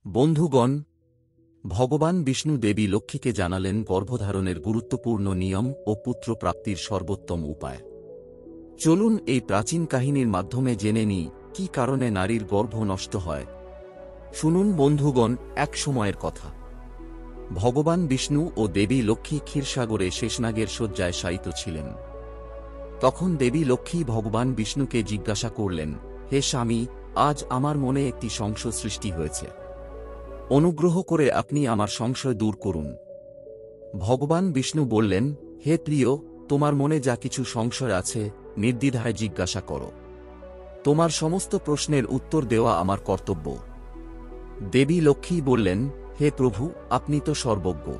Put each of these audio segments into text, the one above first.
বন্ধুগণ, ভগবান বিষ্ণু দেবী লক্ষ্মীকে জানালেন গর্ভধারণের গুরুত্বপূর্ণ নিয়ম ও পুত্র প্রাপ্তির সর্বোত্তম উপায়। চলুন এই প্রাচীন কাহিনীর মাধ্যমে জেনে নিই কী কারণে নারীর গর্ভ নষ্ট হয়। শুনুন বন্ধুগণ, এক সময়ের কথা। ভগবান বিষ্ণু ও দেবী লক্ষ্মী ক্ষীরসাগরে শেষনাগের শয্যায় শায়িত ছিলেন। তখন দেবী লক্ষ্মী ভগবান বিষ্ণুকে জিজ্ঞাসা করলেন, হে স্বামী, আজ আমার মনে একটি সংশয় সৃষ্টি হয়েছে। অনুগ্রহ করে আপনি আমার সংশয় দূর করুন। ভগবান বিষ্ণু বললেন, হে প্রিয়, তোমার মনে যা কিছু সংশয় আছে নির্দ্বিধায় জিজ্ঞাসা করো। তোমার সমস্ত প্রশ্নের উত্তর দেওয়া আমার কর্তব্য। দেবী লক্ষ্মী বললেন, হে প্রভু, আপনি তো সর্বজ্ঞ।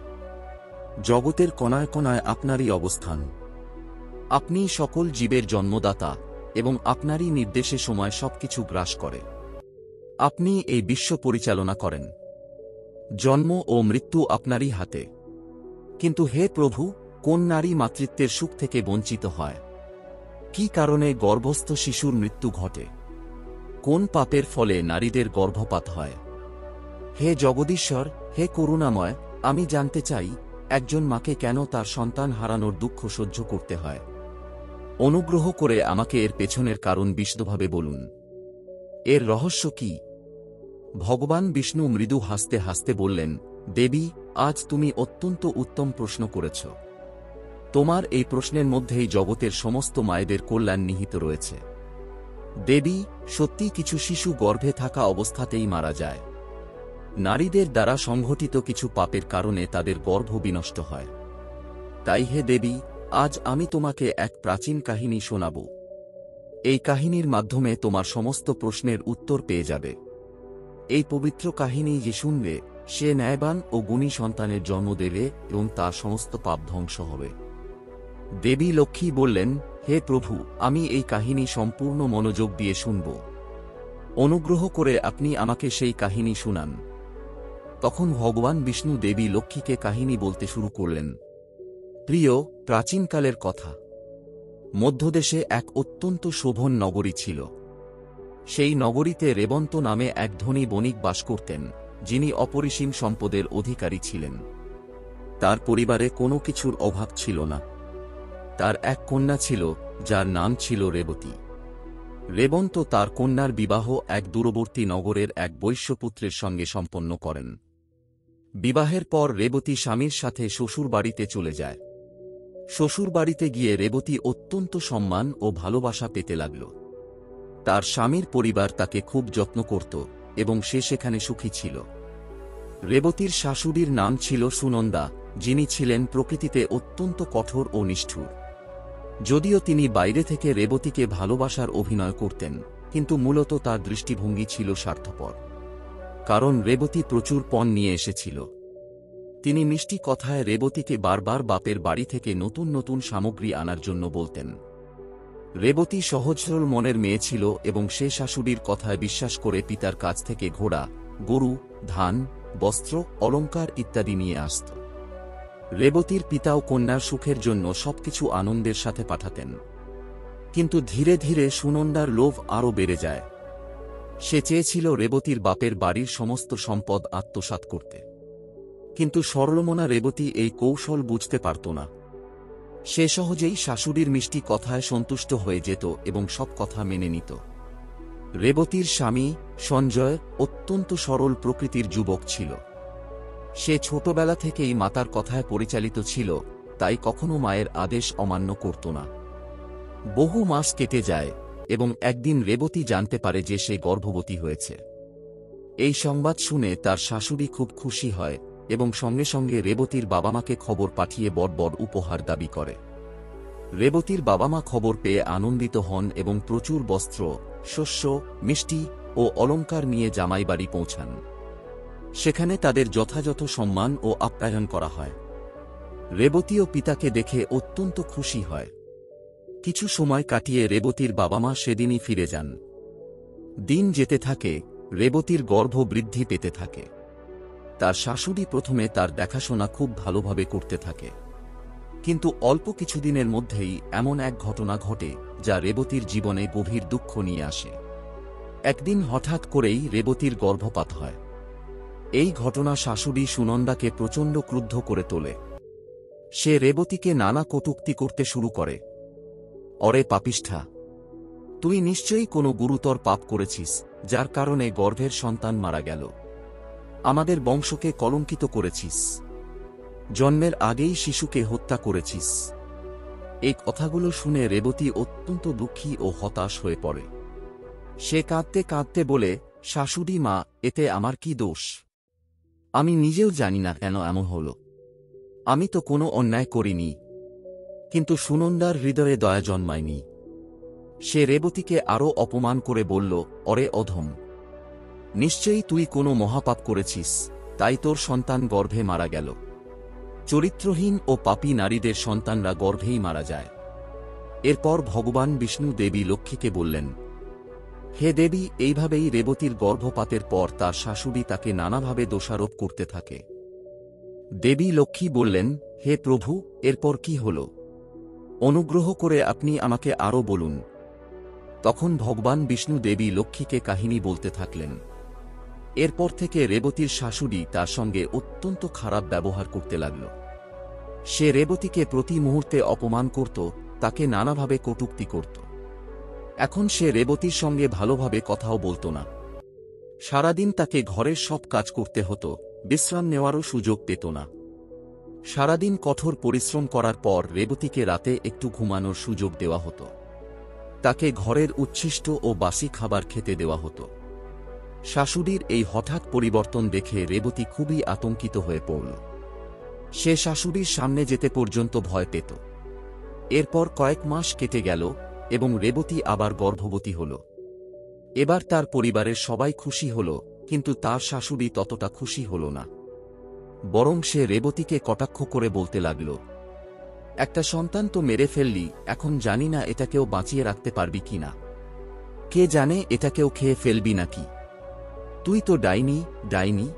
জগতের কণায় কণায় আপনারই অবস্থান। আপনি সকল জীবের জন্মদাতা এবং আপনারই নির্দেশে সময় সবকিছু গ্রাস করে। আপনি এই বিশ্ব পরিচালনা করেন। জন্ম ও মৃত্যু আপনারই হাতে। কিন্তু হে প্রভু, কোন নারী মাতৃত্বের সুখ থেকে বঞ্চিত হয়? কি কারণে গর্ভস্থ শিশুর মৃত্যু ঘটে? কোন পাপের ফলে নারীদের গর্ভপাত হয়? হে জগদীশ্বর, হে করুণাময়, আমি জানতে চাই একজন মাকে কেন তার সন্তান হারানোর দুঃখ সহ্য করতে হয়। অনুগ্রহ করে আমাকে এর পেছনের কারণ বিশদভাবে বলুন। এর রহস্য কি? ভগবান বিষ্ণু মৃদু হাসতে হাসতে বললেন, দেবী, আজ তুমি অত্যন্ত উত্তম প্রশ্ন করেছ। তোমার এই প্রশ্নের মধ্যেই জগতের সমস্ত মায়েদের কল্যাণ নিহিত রয়েছে। দেবী, সত্যি কিছু শিশু গর্ভে থাকা অবস্থাতেই মারা যায়। নারীদের দ্বারা সংঘটিত কিছু পাপের কারণে তাদের গর্ভ বিনষ্ট হয়। তাই হে দেবী, আজ আমি তোমাকে এক প্রাচীন কাহিনী শোনাব। এই কাহিনীর মাধ্যমে তোমার সমস্ত প্রশ্নের উত্তর পেয়ে যাবে। এই পবিত্র কাহিনী যে শুনবে সে ন্যায়বান ও গুণী সন্তানের জন্ম দেবে এবং তার সমস্ত পাপ ধ্বংস হবে। দেবী লক্ষ্মী বললেন, হে প্রভু, আমি এই কাহিনী সম্পূর্ণ মনোযোগ দিয়ে শুনব। অনুগ্রহ করে আপনি আমাকে সেই কাহিনী শুনান। তখন ভগবান বিষ্ণু দেবী লক্ষ্মীকে কাহিনী বলতে শুরু করলেন। প্রিয়, প্রাচীনকালের কথা। মধ্যদেশে এক অত্যন্ত শোভন নগরী ছিল। সেই নগরীতে রেবন্ত নামে এক ধনী বণিক বাস করতেন, যিনি অপরিসীম সম্পদের অধিকারী ছিলেন। তার পরিবারে কোনো কিছুর অভাব ছিল না। তার এক কন্যা ছিল, যার নাম ছিল রেবতী। রেবন্ত তার কন্যার বিবাহ এক দূরবর্তী নগরের এক বৈশ্যপুত্রের সঙ্গে সম্পন্ন করেন। বিবাহের পর রেবতী স্বামীর সাথে শ্বশুর বাড়িতে চলে যায়। শ্বশুর বাড়িতে গিয়ে রেবতী অত্যন্ত সম্মান ও ভালোবাসা পেতে লাগল। তার স্বামীর পরিবার তাকে খুব যত্ন করত এবং সে সেখানে সুখী ছিল। রেবতীর শাশুড়ির নাম ছিল সুনন্দা, যিনি ছিলেন প্রকৃতিতে অত্যন্ত কঠোর ও নিষ্ঠুর। যদিও তিনি বাইরে থেকে রেবতীকে ভালোবাসার অভিনয় করতেন, কিন্তু মূলত তার দৃষ্টিভঙ্গি ছিল স্বার্থপর। কারণ রেবতী প্রচুর পণ নিয়ে এসেছিল। তিনি মিষ্টি কথায় রেবতীকে বারবার বাপের বাড়ি থেকে নতুন নতুন সামগ্রী আনার জন্য বলতেন। রেবতী সহজ সরল মনের মেয়ে ছিল এবং সে শাশুড়ির কথায় বিশ্বাস করে পিতার কাছ থেকে ঘোড়া, গরু, ধান, বস্ত্র, অলংকার ইত্যাদি নিয়ে আসত। রেবতীর পিতাও কন্যার সুখের জন্য সবকিছু আনন্দের সাথে পাঠাতেন। কিন্তু ধীরে ধীরে সুনন্দার লোভ আরও বেড়ে যায়। সে চেয়েছিল রেবতীর বাপের বাড়ির সমস্ত সম্পদ আত্মসাৎ করতে। কিন্তু সরলমনা রেবতী এই কৌশল বুঝতে পারত না। সে সহজেই শাশুড়ির মিষ্টি কথায় সন্তুষ্ট হয়ে যেত এবং সব কথা মেনে নিত। রেবতীর স্বামী সঞ্জয় অত্যন্ত সরল প্রকৃতির যুবক ছিল। সে ছোটবেলা থেকেই মাতার কথায় পরিচালিত ছিল, তাই কখনো মায়ের আদেশ অমান্য করত না। বহু মাস কেটে যায় এবং একদিন রেবতী জানতে পারে যে সে গর্ভবতী হয়েছে। এই সংবাদ শুনে তার শাশুড়ি খুব খুশি হয় এবং সঙ্গে সঙ্গে রেবতীর বাবা-মাকে খবর পাঠিয়ে বড় বড় উপহার দাবি করে। রেবতীর বাবা-মা খবর পেয়ে আনন্দিত হন এবং প্রচুর বস্ত্র, শস্য, মিষ্টি ও অলংকার নিয়ে জামাইবাড়ি পৌঁছান। সেখানে তাদের যথাযথ সম্মান ও আপ্যায়ন করা হয়। রেবতীও পিতাকে দেখে অত্যন্ত খুশি হয়। কিছু সময় কাটিয়ে রেবতীর বাবা-মা সেদিনই ফিরে যান। দিন যেতে থাকে, রেবতীর গর্ভ বৃদ্ধি পেতে থাকে। তার শাশুড়ি প্রথমে তার দেখাশোনা খুব ভালোভাবে করতে থাকে। কিন্তু অল্প কিছুদিনের মধ্যেই এমন এক ঘটনা ঘটে যা রেবতীর জীবনে গভীর দুঃখ নিয়ে আসে। একদিন হঠাৎ করেই রেবতীর গর্ভপাত হয়। এই ঘটনা শাশুড়ি সুনন্দাকে প্রচণ্ড ক্রুদ্ধ করে তোলে। সে রেবতীকে নানা কটূক্তি করতে শুরু করে। অরে পাপিষ্ঠা, তুই নিশ্চয়ই কোনো গুরুতর পাপ করেছিস, যার কারণে গর্ভের সন্তান মারা গেল। আমাদের বংশকে কলঙ্কিত করেছিস। জন্মের আগেই শিশুকে হত্যা করেছিস। এই কথাগুলো শুনে রেবতী অত্যন্ত দুঃখী ও হতাশ হয়ে পড়ে। সে কাঁদতে কাঁদতে বলে, শাশুড়ি মা, এতে আমার কি দোষ? আমি নিজেও জানি না কেন এমন হল। আমি তো কোনো অন্যায় করিনি। কিন্তু সুনন্দার হৃদয়ে দয়া জন্মায়নি। সে রেবতীকে আরও অপমান করে বলল, অরে অধম, নিশ্চয়ই তুই কোনো মহাপাপ করেছিস, তাই তোর সন্তান গর্ভে মারা গেল। চরিত্রহীন ও পাপী নারীদের সন্তানরা গর্ভেই মারা যায়। এরপর ভগবান বিষ্ণু দেবী লক্ষ্মীকে বললেন, হে দেবী, এইভাবেই রেবতীর গর্ভপাতের পর তার শাশুড়ি তাকে নানাভাবে দোষারোপ করতে থাকে। দেবী লক্ষ্মী বললেন, হে প্রভু, এরপর কি হল? অনুগ্রহ করে আপনি আমাকে আরও বলুন। তখন ভগবান বিষ্ণু দেবী লক্ষ্মীকে কাহিনী বলতে থাকলেন। এরপর থেকে রেবতীর শাশুড়ি তার সঙ্গে অত্যন্ত খারাপ ব্যবহার করতে লাগল। সে রেবতীকে প্রতি মুহূর্তে অপমান করত, তাকে নানাভাবে কটূক্তি করত। এখন সে রেবতীর সঙ্গে ভালোভাবে কথাও বলত না। সারাদিন তাকে ঘরের সব কাজ করতে হতো, বিশ্রাম নেওয়ারও সুযোগ পেত না। সারাদিন কঠোর পরিশ্রম করার পর রেবতীকে রাতে একটু ঘুমানোর সুযোগ দেওয়া হতো। তাকে ঘরের উচ্ছিষ্ট ও বাসি খাবার খেতে দেওয়া হতো। শাশুড়ির এই হঠাৎ পরিবর্তন দেখে রেবতী খুবই আতঙ্কিত হয়ে পড়ল। সে শাশুড়ির সামনে যেতে পর্যন্ত ভয় পেত। এরপর কয়েক মাস কেটে গেল এবং রেবতী আবার গর্ভবতী হল। এবার তার পরিবারের সবাই খুশি হল, কিন্তু তার শাশুড়ি ততটা খুশি হল না। বরং সে রেবতীকে কটাক্ষ করে বলতে লাগল, একটা সন্তান তো মেরে ফেললি, এখন জানি না এটাকেও বাঁচিয়ে রাখতে পারবি কিনা। কে জানে এটাকেও খেয়ে ফেলবি নাকি। তুই তো ডাইনি, ডাইনি।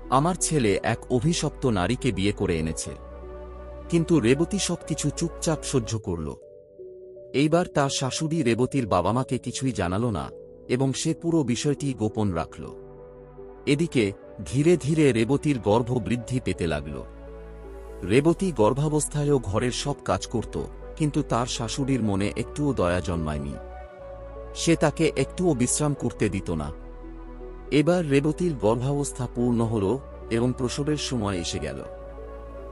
আমার ছেলে এক অভিশপ্ত নারীকে বিয়ে করে এনেছে। কিন্তু রেবতী সবকিছু চুপচাপ সহ্য করল। এইবার তার শাশুড়ি রেবতীর বাবা মাকে কিছুই জানাল না এবং সে পুরো বিষয়টি গোপন রাখল। এদিকে ধীরে ধীরে রেবতীর গর্ভ বৃদ্ধি পেতে লাগল। রেবতী গর্ভাবস্থায়ও ঘরের সব কাজ করত, কিন্তু তার শাশুড়ির মনে একটুও দয়া জন্মায়নি। সে তাকে একটুও বিশ্রাম করতে দিত না। এবার রেবতীর গর্ভাবস্থা পূর্ণ হল এবং প্রসবের সময় এসে গেল।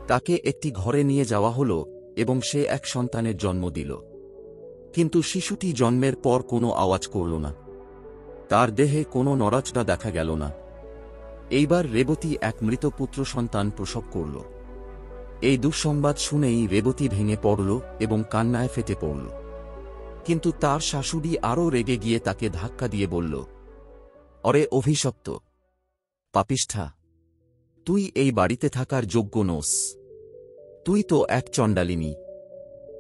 তাকে একটি ঘরে নিয়ে যাওয়া হল এবং সে এক সন্তানের জন্ম দিল। কিন্তু শিশুটি জন্মের পর কোনো আওয়াজ করল না। তার দেহে কোনো নড়াচড়া দেখা গেল না। এইবার রেবতী এক মৃত পুত্র সন্তান প্রসব করল। এই দুঃসংবাদ শুনেই রেবতী ভেঙে পড়ল এবং কান্নায় ফেটে পড়ল। কিন্তু তার শাশুড়ি আরও রেগে গিয়ে তাকে ধাক্কা দিয়ে বলল, অরে অভিশপ্ত, পাপিষ্ঠা, তুই এই বাড়িতে থাকার যোগ্য নোস। তুই তো এক চণ্ডালিনী।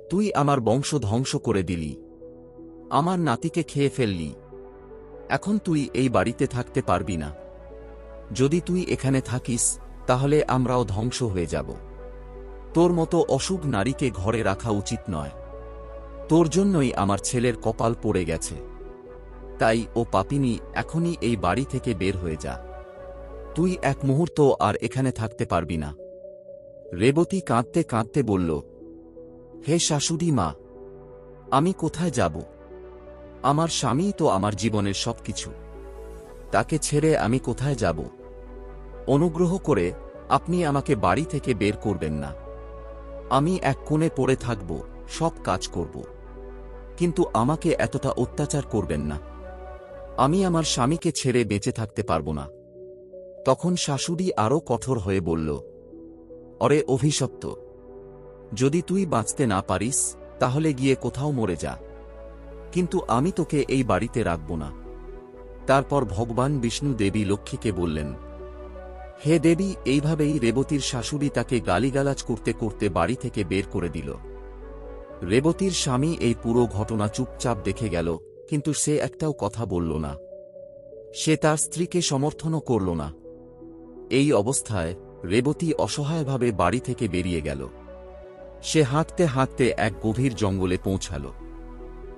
তুই আমার বংশ ধ্বংস করে দিলি। আমার নাতিকে খেয়ে ফেললি। এখন তুই এই বাড়িতে থাকতে পারবি না। যদি তুই এখানে থাকিস তাহলে আমরাও ধ্বংস হয়ে যাব। তোর মতো অশুভ নারীকে ঘরে রাখা উচিত নয়। তোর জন্যই আমার ছেলের কপাল পড়ে গেছে। তাই ও পাপিনী, এখনই এই বাড়ি থেকে বের হয়ে যা। তুই এক মুহূর্ত আর এখানে থাকতে পারবি না। রেবতী কাঁদতে কাঁদতে বলল, হে শাশুড়ি মা, আমি কোথায় যাব? আমার স্বামী তো আমার জীবনের সবকিছু। তাকে ছেড়ে আমি কোথায় যাব? অনুগ্রহ করে আপনি আমাকে বাড়ি থেকে বের করবেন না। আমি এক কোণে পড়ে থাকব, সব কাজ করব, কিন্তু আমাকে এতটা অত্যাচার করবেন না। আমি আমার স্বামীকে ছেড়ে বেঁচে থাকতে পারব না। তখন শাশুড়ি আরও কঠোর হয়ে বলল, অরে অভিশপ্ত, যদি তুই বাঁচতে না পারিস তাহলে গিয়ে কোথাও মরে যা, কিন্তু আমি তোকে এই বাড়িতে রাখব না। তারপর ভগবান বিষ্ণু দেবী লক্ষ্মীকে বললেন, হে দেবী, এইভাবেই রেবতীর শাশুড়ি তাকে গালিগালাজ করতে করতে বাড়ি থেকে বের করে দিল। রেবতীর স্বামী এই পুরো ঘটনা চুপচাপ দেখে গেল, কিন্তু সে একটাও কথা বলল না। সে তার স্ত্রীকে সমর্থনও করল না। এই অবস্থায় রেবতী অসহায়ভাবে বাড়ি থেকে বেরিয়ে গেল। সে হাঁটতে হাঁটতে এক গভীর জঙ্গলে পৌঁছাল।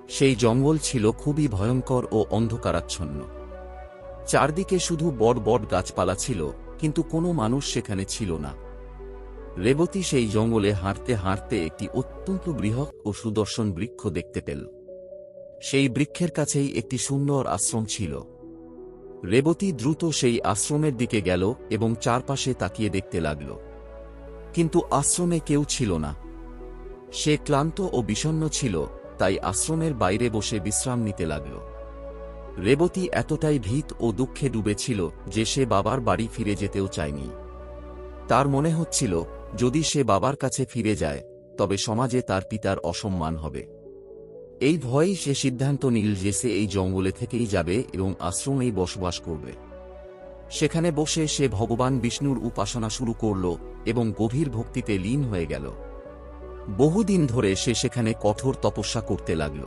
সেই জঙ্গল ছিল খুবই ভয়ঙ্কর ও অন্ধকারাচ্ছন্ন। চারদিকে শুধু বড় বড় গাছপালা ছিল, কিন্তু কোনো মানুষ সেখানে ছিল না। রেবতী সেই জঙ্গলে হাঁটতে হাঁটতে একটি অত্যন্ত বৃহৎ ও সুদর্শন বৃক্ষ দেখতে পেল। সেই বৃক্ষের কাছেই একটি সুন্দর আশ্রম ছিল। রেবতী দ্রুত সেই আশ্রমের দিকে গেল এবং চারপাশে তাকিয়ে দেখতে লাগল, কিন্তু আশ্রমে কেউ ছিল না। সে ক্লান্ত ও বিষণ্ণ ছিল, তাই আশ্রমের বাইরে বসে বিশ্রাম নিতে লাগল। রেবতী এতটাই ভীত ও দুঃখে ডুবেছিল যে সে বাবার বাড়ি ফিরে যেতেও চায়নি। তার মনে হচ্ছিল, যদি সে বাবার কাছে ফিরে যায় তবে সমাজে তার পিতার অসম্মান হবে। এই ভয়েই সে সিদ্ধান্ত নিল যে সে এই জঙ্গলে থেকেই যাবে এবং আশ্রমেই বসবাস করবে। সেখানে বসে সে ভগবান বিষ্ণুর উপাসনা শুরু করল এবং গভীর ভক্তিতে লীন হয়ে গেল। বহুদিন ধরে সে সেখানে কঠোর তপস্যা করতে লাগল।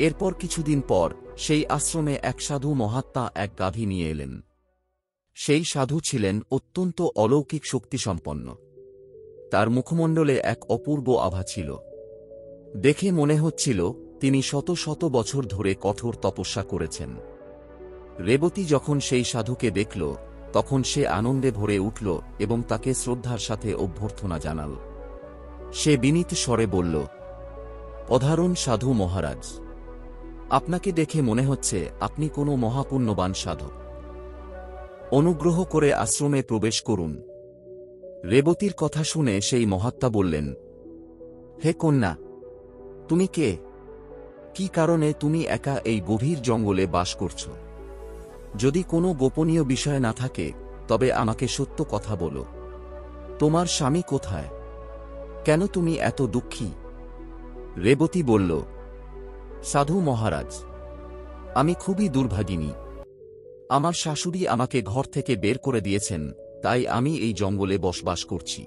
এরপর কিছুদিন পর সেই আশ্রমে এক সাধু মহাত্মা এক গাভী নিয়ে এলেন। সেই সাধু ছিলেন অত্যন্ত অলৌকিক শক্তিসম্পন্ন। তার মুখমণ্ডলে এক অপূর্ব আভা ছিল। দেখে মনে হচ্ছিল তিনি শত শত বছর ধরে কঠোর তপস্যা করেছেন। রেবতী যখন সেই সাধুকে দেখল, তখন সে আনন্দে ভরে উঠল এবং তাকে শ্রদ্ধার সাথে অভ্যর্থনা জানাল। সে বিনীত স্বরে বলল, অধারণ সাধু মহারাজ, আপনাকে দেখে মনে হচ্ছে আপনি কোনো মহাপুণ্যবান সাধক। অনুগ্রহ করে আশ্রমে প্রবেশ করুন। রেবতীর কথা শুনে সেই মহাত্মা বললেন, হে কন্যা, তুমি কে? কি কারণে তুমি একা এই গভীর জঙ্গলে বাস করছ? যদি কোনো গোপনীয় বিষয় না থাকে তবে আমাকে সত্য কথা বলো। তোমার স্বামী কোথায়? কেন তুমি এত দুঃখী? রেবতী বলল, সাধু মহারাজ, আমি খুবই দুর্ভাগিনী। আমার শাশুড়ি আমাকে ঘর থেকে বের করে দিয়েছেন, তাই আমি এই জঙ্গলে বসবাস করছি।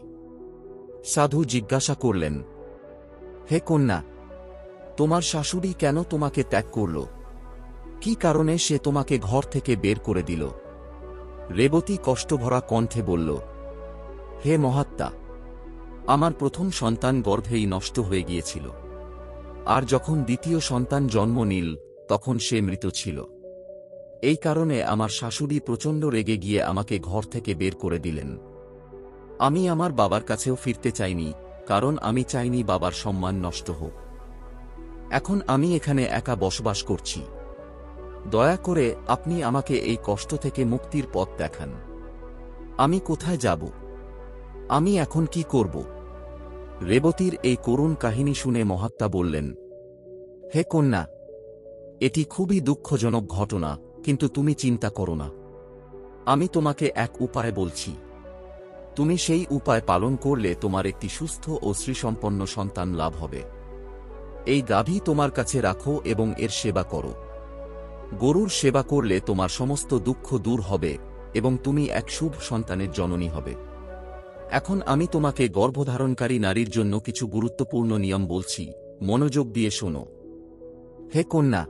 সাধু জিজ্ঞাসা করলেন, হে কন্যা, তোমার শাশুড়ি কেন তোমাকে ত্যাগ করল? কি কারণে সে তোমাকে ঘর থেকে বের করে দিল? রেবতী কষ্টভরা কণ্ঠে বলল, হে মহাত্মা, আমার প্রথম সন্তান গর্ভেই নষ্ট হয়ে গিয়েছিল, আর যখন দ্বিতীয় সন্তান জন্ম নিল তখন সে মৃত ছিল। এই কারণে আমার শাশুড়ি প্রচণ্ড রেগে গিয়ে আমাকে ঘর থেকে বের করে দিলেন। আমি আমার বাবার কাছেও ফিরতে চাইনি, কারণ আমি চাইনি বাবার সম্মান নষ্ট হোক। এখন আমি এখানে একা বসবাস করছি। দয়া করে আপনি আমাকে এই কষ্ট থেকে মুক্তির পথ দেখান। আমি কোথায় যাব? আমি এখন কি করব? রেবতীর এই করুণ কাহিনী শুনে মহাত্মা বললেন, হে কন্যা, এটি খুবই দুঃখজনক ঘটনা, কিন্তু তুমি চিন্তা করো না। আমি তোমাকে এক উপায় বলছি। তুমি সেই উপায় পালন করলে তোমার একটি সুস্থ ও শ্রীসম্পন্ন সন্তান লাভ হবে। এই গাভী তোমার কাছে রাখো এবং এর সেবা করো। গরুর সেবা করলে তোমার সমস্ত দুঃখ দূর হবে এবং তুমি এক শুভ সন্তানের জননী হবে। এখন আমি তোমাকে গর্ভধারণকারী নারীর জন্য কিছু গুরুত্বপূর্ণ নিয়ম বলছি, মনোযোগ দিয়ে শোনো। হে কন্যা,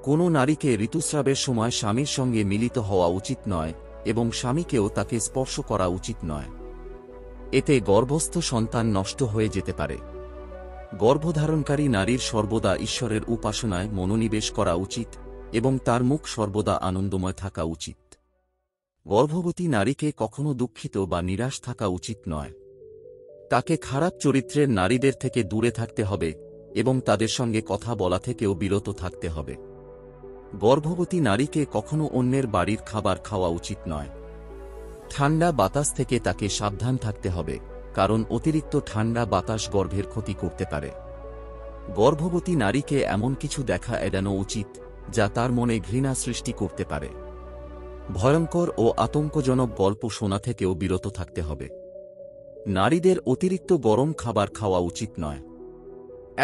কোনো নারীকে ঋতুস্রাবের সময় স্বামীর সঙ্গে মিলিত হওয়া উচিত নয় এবং স্বামীকেও তাকে স্পর্শ করা উচিত নয়। এতে গর্ভস্থ সন্তান নষ্ট হয়ে যেতে পারে। গর্ভধারণকারী নারীর সর্বদা ঈশ্বরের উপাসনায় মনোনিবেশ করা উচিত এবং তার মুখ সর্বদা আনন্দময় থাকা উচিত। গর্ভবতী নারীকে কখনো দুঃখিত বা নিরাশ থাকা উচিত নয়। তাকে খারাপ চরিত্রের নারীদের থেকে দূরে থাকতে হবে এবং তাদের সঙ্গে কথা বলা থেকেও বিরত থাকতে হবে। গর্ভবতী নারীকে কখনো অন্যের বাড়ির খাবার খাওয়া উচিত নয়। ঠান্ডা বাতাস থেকে তাকে সাবধান থাকতে হবে, কারণ অতিরিক্ত ঠান্ডা বাতাস গর্ভের ক্ষতি করতে পারে। গর্ভবতী নারীকে এমন কিছু দেখা এড়ানো উচিত যা তার মনে ঘৃণা সৃষ্টি করতে পারে। ভয়ঙ্কর ও আতঙ্কজনক গল্প শোনা থেকেও বিরত থাকতে হবে। নারীদের অতিরিক্ত গরম খাবার খাওয়া উচিত নয়।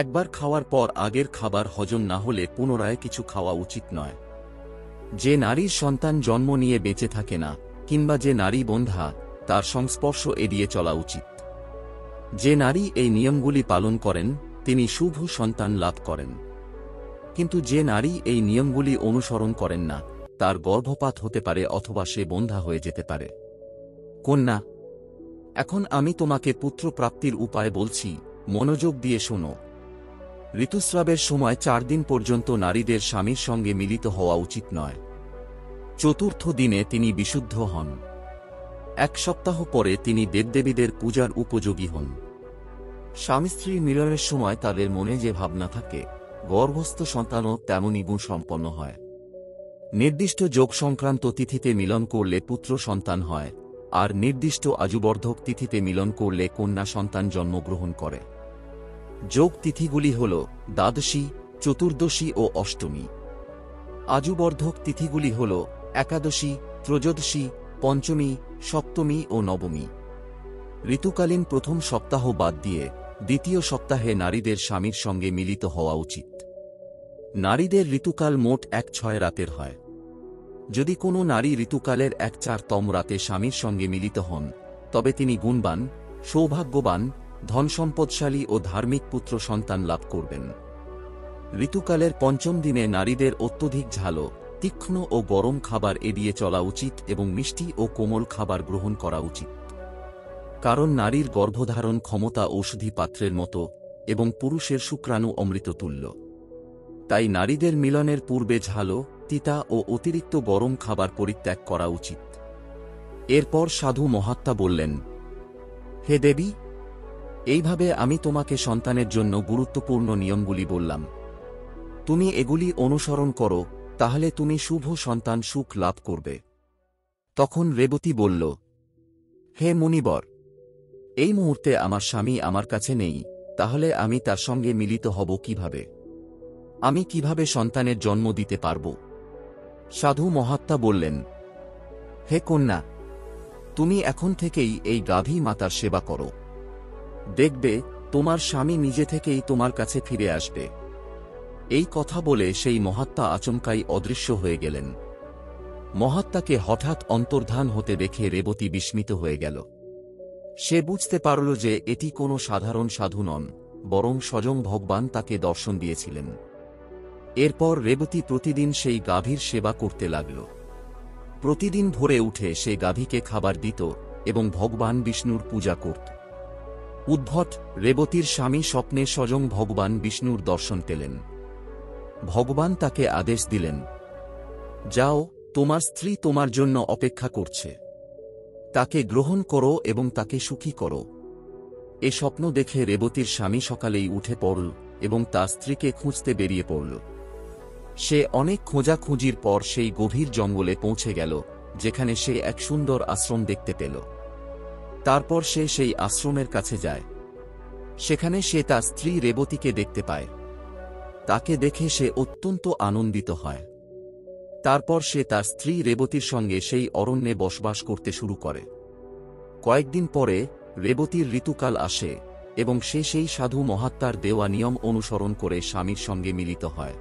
একবার খাওয়ার পর আগের খাবার হজম না হলে পুনরায় কিছু খাওয়া উচিত নয়। যে নারীর সন্তান জন্ম নিয়ে বেঁচে থাকে না কিংবা যে নারী বন্ধ্যা, তার সংস্পর্শ এড়িয়ে চলা উচিত। যে নারী এই নিয়মগুলি পালন করেন তিনি শুভ সন্তান লাভ করেন, কিন্তু যে নারী এই নিয়মগুলি অনুসরণ করেন না তার গর্ভপাত হতে পারে অথবা সে বন্ধ্যা হয়ে যেতে পারে। কন্যা, এখন আমি তোমাকে পুত্র প্রাপ্তির উপায় বলছি, মনোযোগ দিয়ে শোনো। ঋতুস্রাবের সময় 4 দিন পর্যন্ত নারীদের স্বামীর সঙ্গে মিলিত হওয়া উচিত নয়। চতুর্থ দিনে তিনি বিশুদ্ধ হন। 1 সপ্তাহ পরে তিনি দেবদেবীদের পূজার উপযোগী হন। স্বামী স্ত্রী মিলনের সময় তাদের মনে যে ভাবনা থাকে, গর্ভস্থ সন্তানও তেমনই গুণসম্পন্ন হয়। নির্দিষ্ট যোগ সংক্রান্ত তিথিতে মিলন করলে পুত্র সন্তান হয়, আর নির্দিষ্ট আযুবর্ধক তিথিতে মিলন করলে কন্যা সন্তান জন্মগ্রহণ করে। যোগ তিথিগুলি হল দ্বাদশী, চতুর্দশী ও অষ্টমী। আযুবর্ধক তিথিগুলি হল একাদশী, ত্রয়োদশী, পঞ্চমী, সপ্তমী ও নবমী। ঋতুকালীন প্রথম সপ্তাহ বাদ দিয়ে দ্বিতীয় সপ্তাহে নারীদের স্বামীর সঙ্গে মিলিত হওয়া উচিত। নারীদের ঋতুকাল মোট 1-6 রাতের হয়। যদি কোনো নারী ঋতুকালের 1-4তম রাতে স্বামীর সঙ্গে মিলিত হন, তবে তিনি গুণবান, সৌভাগ্যবান, ধনসম্পদশালী ও ধার্মিক পুত্র সন্তান লাভ করবেন। ঋতুকালের 5ম দিনে নারীদের অত্যধিক ঝালো, তীক্ষ্ণ ও গরম খাবার এড়িয়ে চলা উচিত এবং মিষ্টি ও কোমল খাবার গ্রহণ করা উচিত। কারণ নারীর গর্ভধারণ ক্ষমতা ঔষধি পাত্রের মতো এবং পুরুষের শুক্রাণু অমৃততুল্য। তাই নারীদের মিলনের পূর্বে ঝালো, তিতা ও অতিরিক্ত গরম খাবার পরিত্যাগ করা উচিত। এরপর সাধু মহাত্মা বললেন, হে দেবী, এইভাবে আমি তোমাকে সন্তানের জন্য গুরুত্বপূর্ণ নিয়মগুলি বললাম। তুমি এগুলি অনুসরণ করো, তাহলে তুমি শুভ সন্তান সুখ লাভ করবে। তখন রেবতী বলল, হে মুনিবর, এই মুহূর্তে আমার স্বামী আমার কাছে নেই, তাহলে আমি তার সঙ্গে মিলিত হব কিভাবে? আমি কিভাবে সন্তানের জন্ম দিতে পারব? সাধু মহাত্মা বললেন, হে কন্যা, তুমি এখন থেকেই এই গাভী মাতার সেবা করো। দেখবে তোমার স্বামী নিজে থেকেই তোমার কাছে ফিরে আসবে। এই কথা বলে সেই মহাত্মা আচমকাই অদৃশ্য হয়ে গেলেন। মহাত্মাকে হঠাৎ অন্তর্ধান হতে দেখে রেবতী বিস্মিত হয়ে গেল। সে বুঝতে পারল যে এটি কোনো সাধারণ সাধু নন, বরং স্বয়ং ভগবান তাকে দর্শন দিয়েছিলেন। এরপর রেবতী প্রতিদিন সেই গাভীর সেবা করতে লাগল। প্রতিদিন ভোরে উঠে সে গাভীকে খাবার দিত এবং ভগবান বিষ্ণুর পূজা করত। উদ্ভট রেবতীর স্বামী স্বপ্নে স্বয়ং ভগবান বিষ্ণুর দর্শন পেলেন। ভগবান তাকে আদেশ দিলেন, যাও, তোমার স্ত্রী তোমার জন্য অপেক্ষা করছে। তাকে গ্রহণ করো এবং তাকে সুখী করো। এ স্বপ্ন দেখে রেবতীর স্বামী সকালেই উঠে পড়ল এবং তার স্ত্রীকে খুঁজতে বেরিয়ে পড়ল। সে অনেক খোঁজাখুঁজির পর সেই গভীর জঙ্গলে পৌঁছে গেল, যেখানে সে এক সুন্দর আশ্রম দেখতে পেল। তারপর সে সেই আশ্রমের কাছে যায়। সেখানে সে তার স্ত্রী রেবতীকে দেখতে পায়। তাকে দেখে সে অত্যন্ত আনন্দিত হয়। তারপর সে তার স্ত্রী রেবতীর সঙ্গে সেই অরণ্যে বসবাস করতে শুরু করে। কয়েকদিন পরে রেবতীর ঋতুকাল আসে এবং সে সেই সাধু মহাত্মার দেওয়া নিয়ম অনুসরণ করে স্বামীর সঙ্গে মিলিত হয়।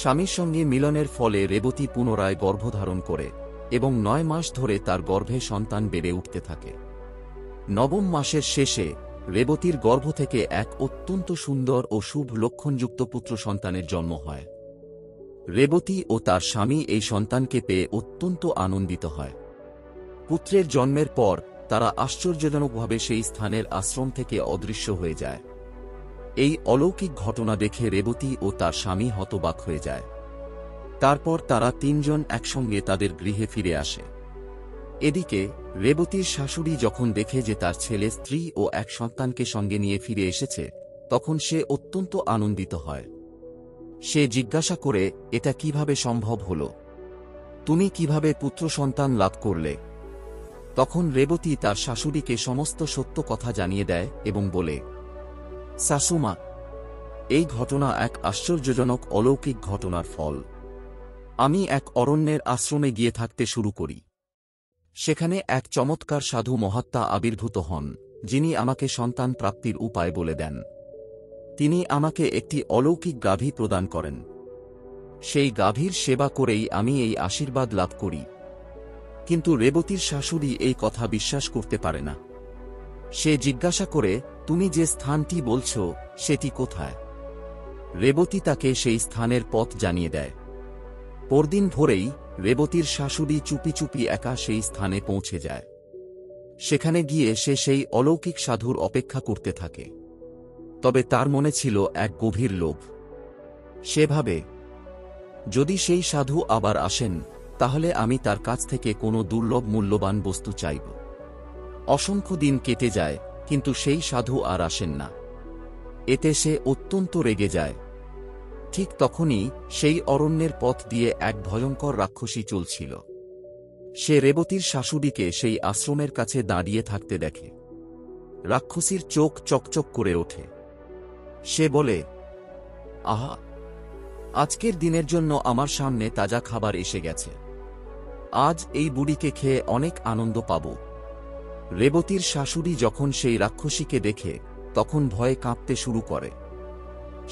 স্বামীর সঙ্গে মিলনের ফলে রেবতী পুনরায় গর্ভধারণ করে এবং 9 মাস ধরে তার গর্ভে সন্তান বেড়ে উঠতে থাকে। 9ম মাসের শেষে রেবতীর গর্ভ থেকে এক অত্যন্ত সুন্দর ও শুভ লক্ষণযুক্ত পুত্র সন্তানের জন্ম হয়। রেবতী ও তার স্বামী এই সন্তানকে পেয়ে অত্যন্ত আনন্দিত হয়। পুত্রের জন্মের পর তারা আশ্চর্যজনকভাবে সেই স্থানের আশ্রম থেকে অদৃশ্য হয়ে যায়। এই অলৌকিক ঘটনা দেখে রেবতী ও তার স্বামী হতবাক হয়ে যায়। তারপর তারা 3 জন একসঙ্গে তাদের গৃহে ফিরে আসে। এদিকে রেবতীর শাশুড়ি যখন দেখে যে তার ছেলে, স্ত্রী ও এক সন্তানকে সঙ্গে নিয়ে ফিরে এসেছে, তখন সে অত্যন্ত আনন্দিত হয়। সে জিজ্ঞাসা করে, এটা কিভাবে সম্ভব হল? তুমি কিভাবে পুত্র সন্তান লাভ করলে? তখন রেবতী তার শাশুড়িকে সমস্ত সত্য কথা জানিয়ে দেয় এবং বলে, শাশুমা, এই ঘটনা এক আশ্চর্যজনক অলৌকিক ঘটনার ফল। আমি এক অরণ্যের আশ্রমে গিয়ে থাকতে শুরু করি। সেখানে এক চমৎকার সাধু মহাত্মা আবির্ভূত হন, যিনি আমাকে সন্তান প্রাপ্তির উপায় বলে দেন। তিনি আমাকে একটি অলৌকিক গাভী প্রদান করেন। সেই গাভীর সেবা করেই আমি এই আশীর্বাদ লাভ করি। কিন্তু রেবতীর শাশুড়ি এই কথা বিশ্বাস করতে পারে না। সে জিজ্ঞাসা করে, তুমি যে স্থানটি বলছ সেটি কোথায়? রেবতী তাকে সেই স্থানের পথ জানিয়ে দেয়। পরদিন ভোরেই রেবতীর শাশুড়ি চুপি চুপি একা সেই স্থানে পৌঁছে যায়। সেখানে গিয়ে সে সেই অলৌকিক সাধুর অপেক্ষা করতে থাকে। তবে তার মনে ছিল এক গভীর লোভ। সে ভাবে, যদি সেই সাধু আবার আসেন, তাহলে আমি তার কাছ থেকে কোনো দুর্লভ মূল্যবান বস্তু চাইব। অসংখ্য দিন কেটে যায়, কিন্তু সেই সাধু আর আসেন না। এতে সে অত্যন্ত রেগে যায়। ঠিক তখনই সেই অরণ্যের পথ দিয়ে এক ভয়ঙ্কর রাক্ষসী চলছিল। সে রেবতীর শাশুড়িকে সেই আশ্রমের কাছে দাঁড়িয়ে থাকতে দেখে। রাক্ষসীর চোখ চকচক করে ওঠে। সে বলে, আহা, আজকের দিনের জন্য আমার সামনে তাজা খাবার এসে গেছে। আজ এই বুড়িকে খেয়ে অনেক আনন্দ পাব। রেবতীর শাশুড়ি যখন সেই রাক্ষসীকে দেখে, তখন ভয়ে কাঁপতে শুরু করে।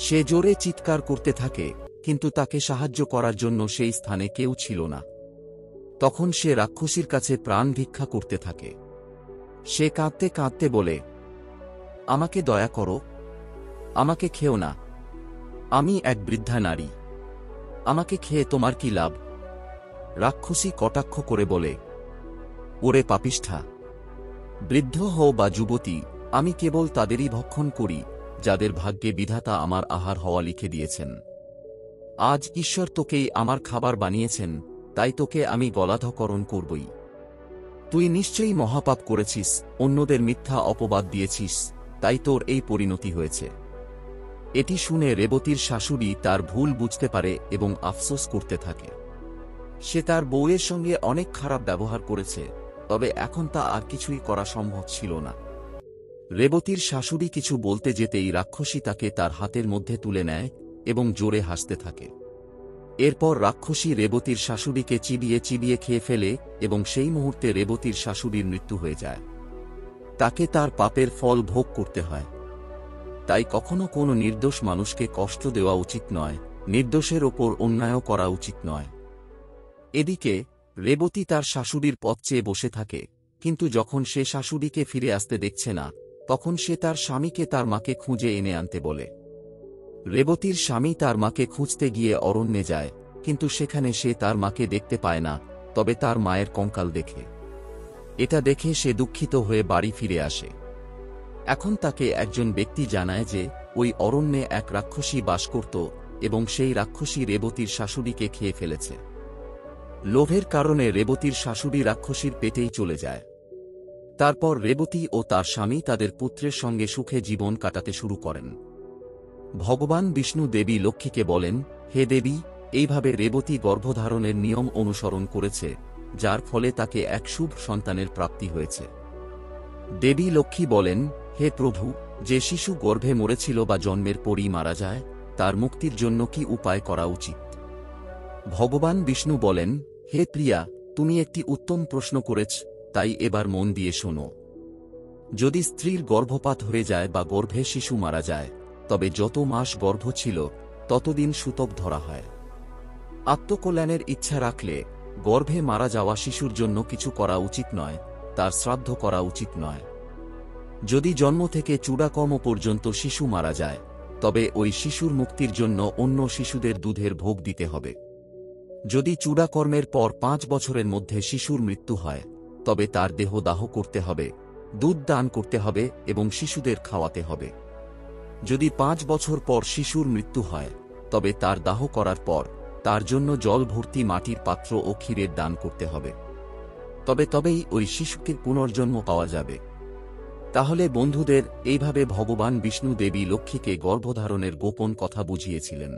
সে জোরে চিৎকার করতে থাকে, কিন্তু তাকে সাহায্য করার জন্য সেই স্থানে কেউ ছিল না। তখন সে রাক্ষসীর কাছে প্রাণ ভিক্ষা করতে থাকে। সে কাঁদতে কাঁদতে বলে, আমাকে দয়া করো, আমাকে খেও না। আমি এক বৃদ্ধা নারী, আমাকে খেয়ে তোমার কি লাভ? রাক্ষসী কটাক্ষ করে বলে, ওরে পাপিষ্ঠা, বৃদ্ধ হও বা যুবতী, আমি কেবল তাদেরই ভক্ষণ করি যাদের ভাগ্যে বিধাতা আমার আহার হওয়া লিখে দিয়েছেন। আজ ঈশ্বর তোকেই আমার খাবার বানিয়েছেন, তাই তোকে আমি গলাধঃকরণ করবই। তুই নিশ্চয়ই মহাপাপ করেছিস, অন্যদের মিথ্যা অপবাদ দিয়েছিস, তাই তোর এই পরিণতি হয়েছে। এটি শুনে রেবতীর শাশুড়ি তার ভুল বুঝতে পারে এবং আফসোস করতে থাকে। সে তার বউয়ের সঙ্গে অনেক খারাপ ব্যবহার করেছে, তবে এখন তা আর কিছুই করা সম্ভব ছিল না। রেবতীর শাশুড়ি কিছু বলতে যেতেই রাক্ষসী তাকে তার হাতের মধ্যে তুলে নেয় এবং জোরে হাসতে থাকে। এরপর রাক্ষসী রেবতীর শাশুড়িকে চিবিয়ে চিবিয়ে খেয়ে ফেলে এবং সেই মুহূর্তে রেবতীর শাশুড়ির মৃত্যু হয়ে যায়। তাকে তার পাপের ফল ভোগ করতে হয়। তাই কখনো কোনো নির্দোষ মানুষকে কষ্ট দেওয়া উচিত নয়, নির্দোষের ওপর অন্যায় করা উচিত নয়। এদিকে রেবতী তার শাশুড়ির পথ চেয়ে বসে থাকে, কিন্তু যখন সে শাশুড়িকে ফিরে আসতে দেখছে না, তখন সে তার স্বামীকে তার মাকে খুঁজে এনে আনতে বলে। রেবতীর স্বামী তার মাকে খুঁজতে গিয়ে অরণ্যে যায়, কিন্তু সেখানে সে তার মাকে দেখতে পায় না, তবে তার মায়ের কঙ্কাল দেখে। এটা দেখে সে দুঃখিত হয়ে বাড়ি ফিরে আসে। এখন তাকে একজন ব্যক্তি জানায় যে ওই অরণ্যে এক রাক্ষসী বাস করত এবং সেই রাক্ষসী রেবতীর শাশুড়িকে খেয়ে ফেলেছে। লোভের কারণে রেবতীর শাশুড়ি রাক্ষসীর পেটেই চলে যায়। তারপর রেবতী ও তার স্বামী তাদের পুত্রের সঙ্গে সুখে জীবন কাটাতে শুরু করেন। ভগবান বিষ্ণু দেবী লক্ষ্মীকে বলেন, হে দেবী, এইভাবে রেবতী গর্ভধারণের নিয়ম অনুসরণ করেছে, যার ফলে তাকে এক শুভ সন্তানের প্রাপ্তি হয়েছে। দেবী লক্ষ্মী বলেন, হে প্রভু, যে শিশু গর্ভে মরেছিল বা জন্মের পরই মারা যায়, তার মুক্তির জন্য কি উপায় করা উচিত? ভগবান বিষ্ণু বলেন, হে প্রিয়া, তুমি একটি উত্তম প্রশ্ন করেছ, তাই এবার মন দিয়ে শোনো। যদি স্ত্রীর গর্ভপাত হয়ে যায় বা গর্ভে শিশু মারা যায়, তবে যত মাস গর্ভ ছিল ততদিন সূতক ধরা হয়। আত্মকল্যাণের ইচ্ছা রাখলে গর্ভে মারা যাওয়া শিশুর জন্য কিছু করা উচিত নয়, তার শ্রাদ্ধ করা উচিত নয়। যদি জন্ম থেকে চূড়াকর্ম পর্যন্ত শিশু মারা যায়, তবে ওই শিশুর মুক্তির জন্য অন্য শিশুদের দুধের ভোগ দিতে হবে। যদি চূড়াকর্মের পর 5 বছরের মধ্যে শিশুর মৃত্যু হয়, তবে তার দেহ দাহ করতে হবে, দুধ দান করতে হবে এবং শিশুদের খাওয়াতে হবে। যদি 5 বছর পর শিশুর মৃত্যু হয়, তবে তার দাহ করার পর তার জন্য জল ভর্তি মাটির পাত্র ও ক্ষীরের দান করতে হবে। তবেই ওই শিশুকে পুনর্জন্ম পাওয়া যাবে। তাহলে বন্ধুদের, এইভাবে ভগবান বিষ্ণু দেবী লক্ষ্মীকে গর্ভধারণের গোপন কথা বুঝিয়েছিলেন।